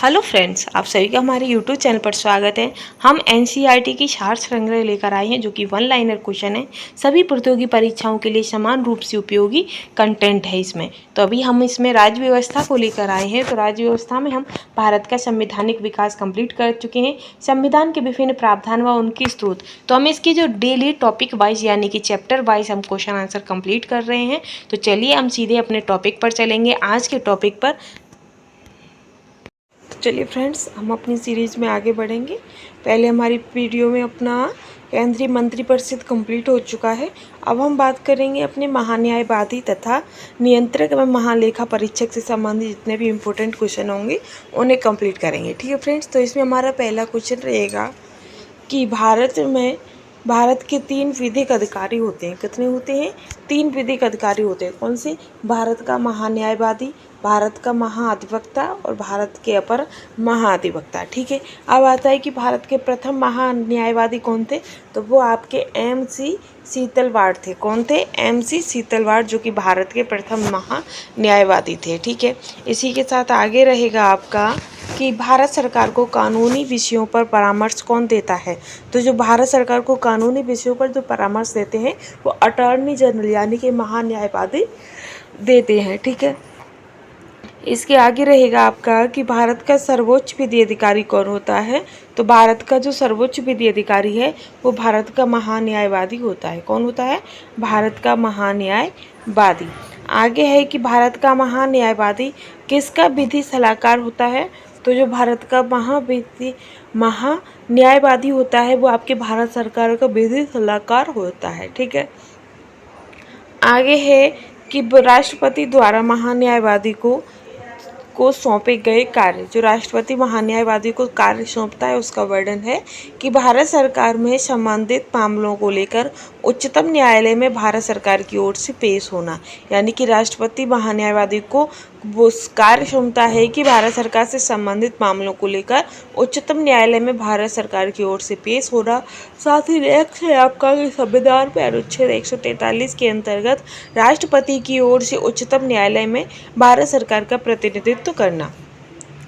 Hello friends, आप सभी का हमारे यूट्यूब चैनल पर स्वागत है। हम एनसीईआरटी की सार संग्रह लेकर आए हैं जो कि वन लाइनर क्वेश्चन है। सभी प्रतियोगी परीक्षाओं के लिए समान रूप से उपयोगी कंटेंट है इसमें। तो अभी हम इसमें राज्य व्यवस्था को लेकर आए हैं। तो राज्य व्यवस्था में हम भारत का संवैधानिक विकास कंप्लीट कर चुके हैं, संविधान के विभिन्न प्रावधान व उनकी स्रोत। तो हम इसकी जो डेली टॉपिक वाइज यानी कि चैप्टर वाइज हम क्वेश्चन आंसर कंप्लीट कर रहे हैं। तो चलिए हम सीधे अपने टॉपिक पर चलेंगे, आज के टॉपिक पर। चलिए फ्रेंड्स, हम अपनी सीरीज़ में आगे बढ़ेंगे। पहले हमारी वीडियो में अपना केंद्रीय मंत्रिपरिषद कंप्लीट हो चुका है। अब हम बात करेंगे अपने महान्यायवादी तथा नियंत्रक एवं महालेखा परीक्षक से संबंधित जितने भी इम्पोर्टेंट क्वेश्चन होंगे उन्हें कंप्लीट करेंगे। ठीक है फ्रेंड्स, तो इसमें हमारा पहला क्वेश्चन रहेगा कि भारत के 3 विधिक अधिकारी होते हैं। कितने होते हैं? 3 विधिक अधिकारी होते हैं। कौन से? भारत का महान्यायवादी, भारत का महाधिवक्ता और भारत के अपर महाधिवक्ता। ठीक है, अब आता है कि भारत के प्रथम महान्यायवादी कौन थे? तो वो आपके MC सीतलवाड़ थे। कौन थे? MC सीतलवाड़, जो कि भारत के प्रथम महान्यायवादी थे। ठीक है, इसी के साथ आगे रहेगा आपका कि भारत सरकार को कानूनी विषयों पर परामर्श कौन देता है? तो जो भारत सरकार को कानूनी विषयों पर जो परामर्श देते हैं वो अटॉर्नी जनरल यानी कि महान्यायवादी देते हैं। ठीक है, इसके आगे रहेगा आपका कि भारत का सर्वोच्च विधि अधिकारी कौन होता है? तो भारत का जो सर्वोच्च विधि अधिकारी है वो भारत का महान्यायवादी होता है। कौन होता है? भारत का महान्यायवादी। आगे है कि भारत का महान्यायवादी किसका विधि सलाहकार होता है? तो जो भारत का महान्यायवादी होता है वो आपके भारत सरकार का विधि सलाहकार होता है। ठीक है, आगे है कि राष्ट्रपति द्वारा महान्यायवादी को सौंपे गए कार्य। जो राष्ट्रपति महान्यायवादी को कार्य सौंपता है उसका वर्णन है कि भारत सरकार में संबंधित मामलों को लेकर उच्चतम न्यायालय में भारत सरकार की ओर से पेश होना। यानी कि राष्ट्रपति महान्यायवादी को वो कार्य क्षमता है कि भारत सरकार से संबंधित मामलों को लेकर उच्चतम न्यायालय में भारत सरकार की ओर से पेश होना। साथ ही नेक्स्ट है आपका संविधान में अनुच्छेद 143 के अंतर्गत राष्ट्रपति की ओर से उच्चतम न्यायालय में भारत सरकार का प्रतिनिधित्व करना।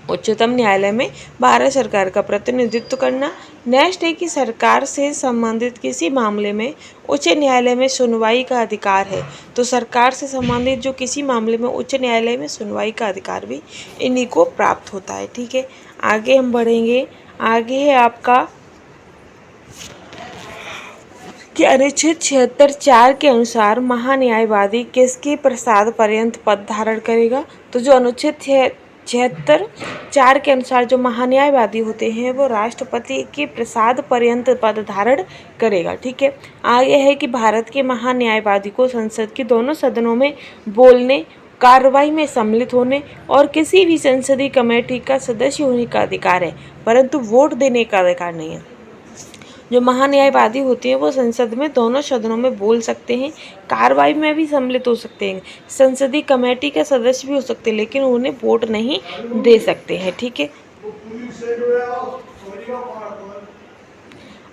उच्चतम न्यायालय में भारत सरकार का प्रतिनिधित्व करना। नेक्स्ट है कि सरकार से संबंधित किसी मामले में उच्च न्यायालय में सुनवाई का अधिकार है। तो सरकार से संबंधित जो किसी मामले में उच्च न्यायालय में सुनवाई का अधिकार भी इन्हीं को प्राप्त होता है। ठीक है, आगे हम बढ़ेंगे। आगे है आपका कि अनुच्छेद 76(4) के अनुसार महान्यायवादी किसके प्रसाद पर्यंत पद धारण करेगा? तो जो अनुच्छेद 76(4) के अनुसार जो महान्यायवादी होते हैं वो राष्ट्रपति के प्रसाद पर्यंत पद धारण करेगा। ठीक है, आगे है कि भारत के महान्यायवादी को संसद के दोनों सदनों में बोलने, कार्रवाई में सम्मिलित होने और किसी भी संसदीय कमेटी का सदस्य होने का अधिकार है, परंतु वोट देने का अधिकार नहीं है। जो महान्यायवादी होते हैं वो संसद में दोनों सदनों में बोल सकते हैं, कार्रवाई में भी सम्मिलित हो सकते हैं, संसदीय कमेटी के सदस्य भी हो सकते हैं, लेकिन उन्हें वोट नहीं दे सकते हैं। ठीक है,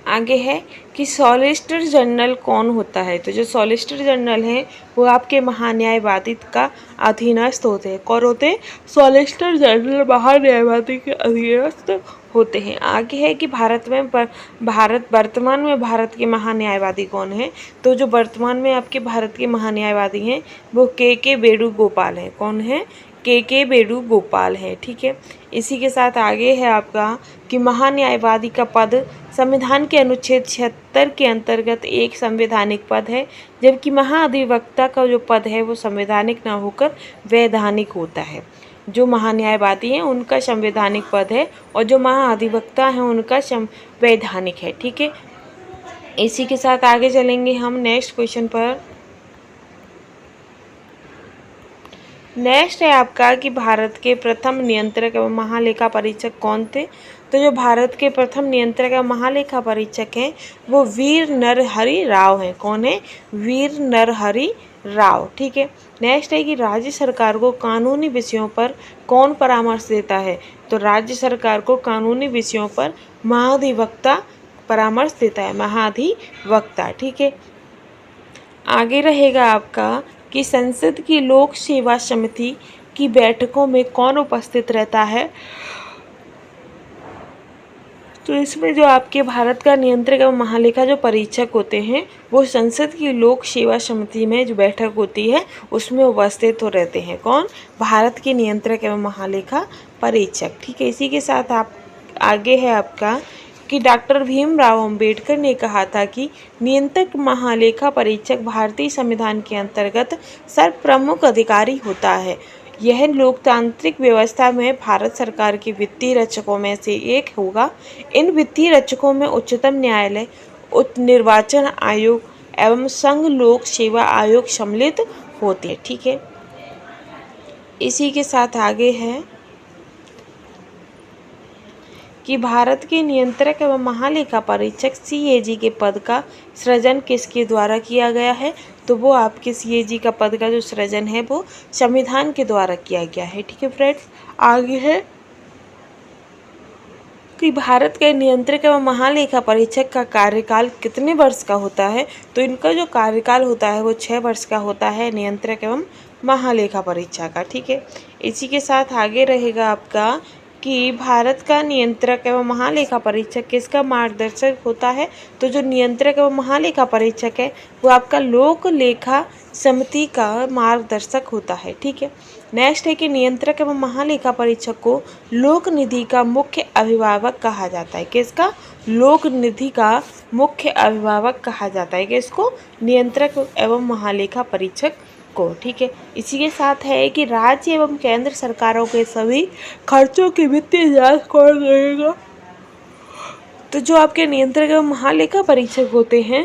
आगे है कि सॉलिसिटर जनरल कौन होता है? तो जो सॉलिसिटर जनरल हैं वो आपके महान्यायवादी का अधीनस्थ होते हैं। कौन होते हैं? सॉलिसिटर जनरल महान्यायवादी के अधीनस्थ होते हैं। आगे है कि वर्तमान में भारत के महान्यायवादी कौन है? तो जो वर्तमान में आपके भारत के महान्यायवादी हैं वो के वेणुगोपाल हैं। कौन है? के वेणुगोपाल है। ठीक है, इसी के साथ आगे है आपका कि महान्यायवादी का पद संविधान के अनुच्छेद 76 के अंतर्गत एक संवैधानिक पद है, जबकि महाधिवक्ता का जो पद है वो संवैधानिक न होकर वैधानिक होता है। जो महान्यायवादी हैं उनका संवैधानिक पद है और जो महाधिवक्ता हैं उनका वैधानिक है। ठीक है, इसी के साथ आगे चलेंगे हम नेक्स्ट क्वेश्चन पर। नेक्स्ट है आपका कि भारत के प्रथम नियंत्रक एवं महालेखा परीक्षक कौन थे? तो जो भारत के प्रथम नियंत्रक एवं महालेखा परीक्षक हैं वो वीर नरहरि राव हैं। कौन है? वीर नरहरि राव। ठीक है, नेक्स्ट है कि राज्य सरकार को कानूनी विषयों पर कौन परामर्श देता है? तो राज्य सरकार को कानूनी विषयों पर महाधिवक्ता परामर्श देता है, महाधिवक्ता। ठीक है, आगे रहेगा आपका कि संसद की लोक सेवा समिति की बैठकों में कौन उपस्थित रहता है? तो इसमें जो आपके भारत का नियंत्रक एवं महालेखा जो परीक्षक होते हैं वो संसद की लोक सेवा समिति में जो बैठक होती है उसमें उपस्थित हो रहते हैं। कौन? भारत के नियंत्रक एवं महालेखा परीक्षक। ठीक है, इसी के साथ आप आगे है आपका कि डॉक्टर भीमराव अंबेडकर ने कहा था कि नियंत्रक महालेखा परीक्षक भारतीय संविधान के अंतर्गत सर्वप्रमुख अधिकारी होता है। यह लोकतांत्रिक व्यवस्था में भारत सरकार के वित्तीय रक्षकों में से एक होगा। इन वित्तीय रक्षकों में उच्चतम न्यायालय, उच्च निर्वाचन आयोग एवं संघ लोक सेवा आयोग सम्मिलित होते हैं। ठीक है, इसी के साथ आगे है कि भारत के नियंत्रक एवं महालेखा परीक्षक CAG के पद का सृजन किसके द्वारा किया गया है? तो वो आपके CAG का पद का जो सृजन है वो संविधान के द्वारा किया गया है। ठीक है फ्रेंड्स, आगे है कि भारत के नियंत्रक एवं महालेखा परीक्षक का कार्यकाल कितने वर्ष का होता है? तो इनका जो कार्यकाल होता है वो 6 वर्ष का होता है, नियंत्रक एवं महालेखा परीक्षा का। ठीक है, इसी के साथ आगे रहेगा आपका कि भारत का नियंत्रक एवं महालेखा परीक्षक किसका मार्गदर्शक होता है? तो जो नियंत्रक एवं महालेखा परीक्षक है वो आपका लोक लेखा समिति का मार्गदर्शक होता है। ठीक है, नेक्स्ट है कि नियंत्रक एवं महालेखा परीक्षक को लोक निधि का मुख्य अभिभावक कहा जाता है। किसका? लोक निधि का मुख्य अभिभावक कहा जाता है। किसको? नियंत्रक एवं महालेखा परीक्षक को। ठीक है, इसी के साथ है कि राज्य एवं केंद्र सरकारों के सभी खर्चों की वित्तीय जांच कौन करेगा? तो जो आपके नियंत्रक एवं महालेखा परीक्षक होते हैं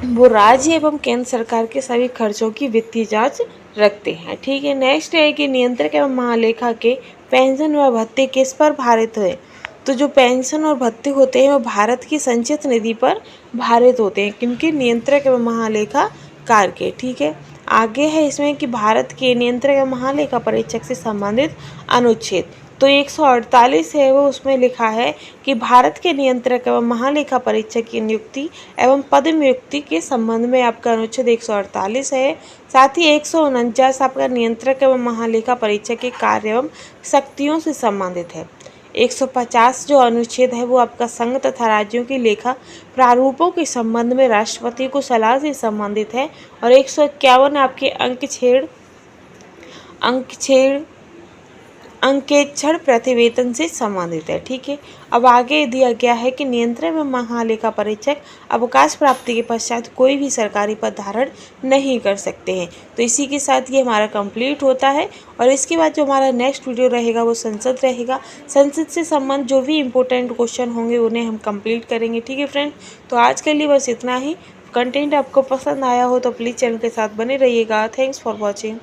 वो राज्य एवं केंद्र सरकार के सभी खर्चों की वित्तीय जांच रखते हैं। ठीक है, नेक्स्ट है कि नियंत्रक एवं महालेखा के पेंशन व भत्ते किस पर भारित है? तो जो पेंशन और भत्ते होते हैं वो भारत की संचित निधि पर भारित होते हैं। किनके? नियंत्रक एवं महालेखा कार के। ठीक है, आगे है इसमें कि भारत के नियंत्रक एवं महालेखा परीक्षक से संबंधित अनुच्छेद। तो 148 है वो, उसमें लिखा है कि भारत के नियंत्रक एवं महालेखा परीक्षक की नियुक्ति एवं पदोन्नति के संबंध में आपका अनुच्छेद 148 है। साथ ही 149 आपका नियंत्रक एवं महालेखा परीक्षक के कार्य एवं शक्तियों से संबंधित है। 150 जो अनुच्छेद है वो आपका संघ तथा राज्यों की लेखा प्रारूपों के संबंध में राष्ट्रपति को सलाह से संबंधित है। और 151 आपके अंकेक्षण प्रतिवेदन से संबंधित है। ठीक है, अब आगे दिया गया है कि नियंत्रक एवं महालेखा परीक्षक अवकाश प्राप्ति के पश्चात कोई भी सरकारी पद धारण नहीं कर सकते हैं। तो इसी के साथ ये हमारा कंप्लीट होता है और इसके बाद जो हमारा नेक्स्ट वीडियो रहेगा वो संसद रहेगा। संसद से संबंध जो भी इम्पोर्टेंट क्वेश्चन होंगे उन्हें हम कंप्लीट करेंगे। ठीक है फ्रेंड, तो आज के लिए बस इतना ही। कंटेंट आपको पसंद आया हो तो प्लीज़ चैनल के साथ बने रहिएगा। Thanks for watching.